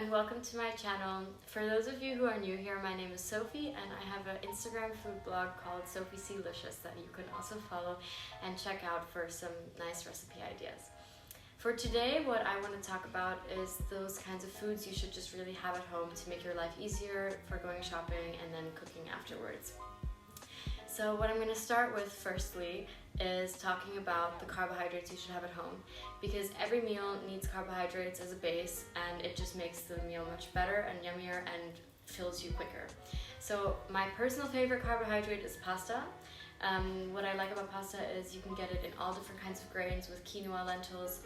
and welcome to my channel. For those of you who are new here, my name is Sophie and I have an Instagram food blog called Sophie Sealicious that you can also follow and check out for some nice recipe ideas. For today, what I want to talk about is those kinds of foods you should just really have at home to make your life easier for going shopping and then cooking afterwards. So what I'm going to start with firstly is talking about the carbohydrates you should have at home, because every meal needs carbohydrates as a base and it just makes the meal much better and yummier and fills you quicker. So my personal favorite carbohydrate is pasta. What I like about pasta is you can get it in all different kinds of grains with quinoa, lentils,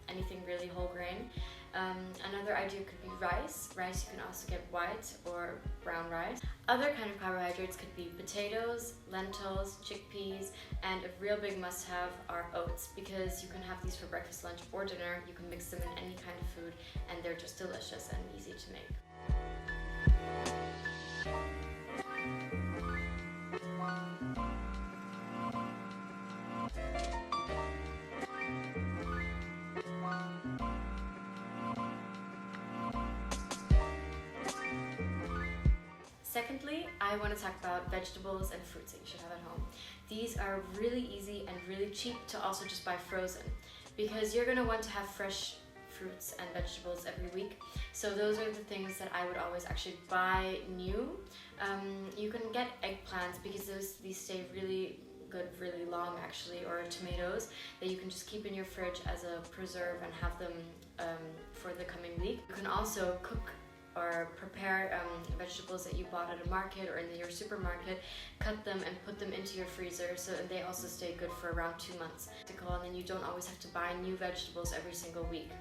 anything really whole grain. Another idea could be rice. Rice you can also get white or brown rice. Other kind of carbohydrates could be potatoes, lentils, chickpeas, and a real big must-have are oats, because you can have these for breakfast, lunch, or dinner. You can mix them in any kind of food and they're just delicious and easy to make. Secondly, I want to talk about vegetables and fruits that you should have at home. These are really easy and really cheap to also just buy frozen, because you're going to want to have fresh fruits and vegetables every week. So those are the things that I would always actually buy new. You can get eggplants because these stay really good, really long actually, or tomatoes that you can just keep in your fridge as a preserve and have them for the coming week. You can also cook or prepare vegetables that you bought at a market or in your supermarket, cut them and put them into your freezer, so they also stay good for around 2 months. And then you don't always have to buy new vegetables every single week.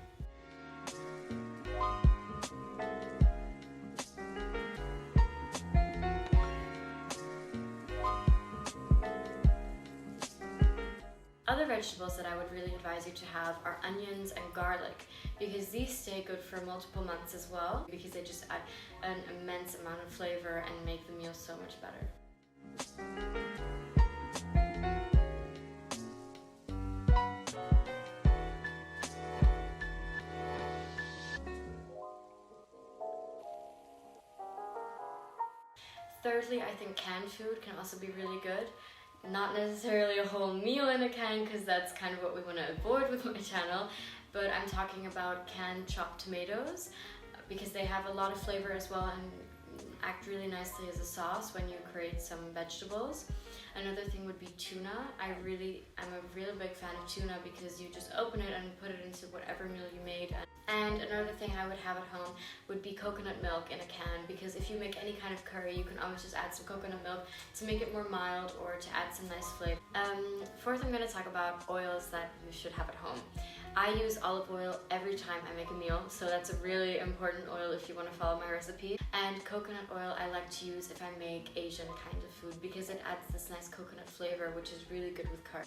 Other vegetables that I would really advise you to have are onions and garlic, because these stay good for multiple months as well, because they just add an immense amount of flavor and make the meal so much better. Thirdly, I think canned food can also be really good. Not necessarily a whole meal in a can, because that's kind of what we want to avoid with my channel, but I'm talking about canned chopped tomatoes, because they have a lot of flavor as well and act really nicely as a sauce when you create some vegetables. Another thing would be tuna. I'm a really big fan of tuna, because you just open it and put it into whatever meal you made. And another thing I would have at home would be coconut milk in a can, because if you make any kind of curry, you can always just add some coconut milk to make it more mild or to add some nice flavor. Fourth, I'm going to talk about oils that you should have at home. I use olive oil every time I make a meal, so that's a really important oil if you want to follow my recipe. And coconut oil I like to use if I make Asian kind of food, because it adds this nice coconut flavor, which is really good with curry.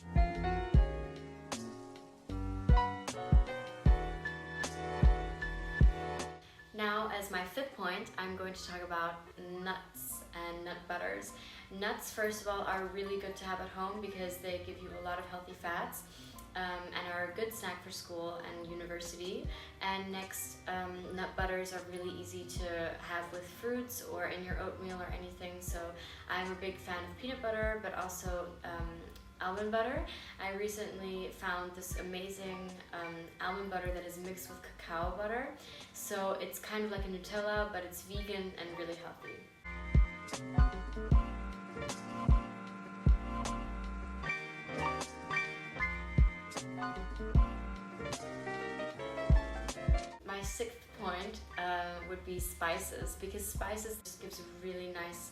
Now, as my fifth point, I'm going to talk about nuts and nut butters. Nuts, first of all, are really good to have at home because they give you a lot of healthy fats and are a good snack for school and university. And next, nut butters are really easy to have with fruits or in your oatmeal or anything. So I'm a big fan of peanut butter, but also almond butter. I recently found this amazing almond butter that is mixed with cacao butter. So it's kind of like a Nutella, but it's vegan and really healthy. My sixth point would be spices, because spices just gives a really nice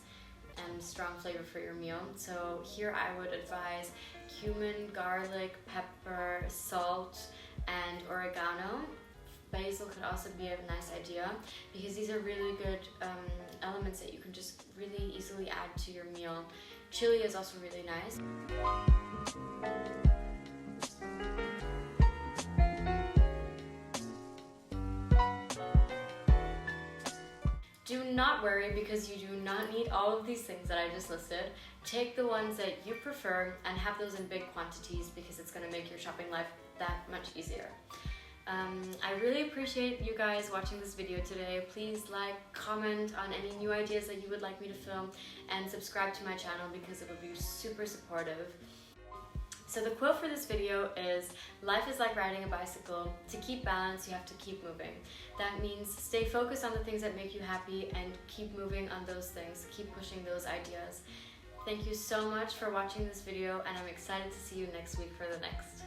and strong flavor for your meal. So here I would advise cumin, garlic, pepper, salt, and oregano. Basil could also be a nice idea, because these are really good elements that you can just really easily add to your meal. Chili is also really nice. Do not worry, because you do not need all of these things that I just listed. Take the ones that you prefer and have those in big quantities, because it's going to make your shopping life that much easier. I really appreciate you guys watching this video today. Please like, comment on any new ideas that you would like me to film, and subscribe to my channel because it will be super supportive. So the quote for this video is, life is like riding a bicycle. To keep balance, you have to keep moving. That means stay focused on the things that make you happy and keep moving on those things. Keep pushing those ideas. Thank you so much for watching this video, and I'm excited to see you next week for the next.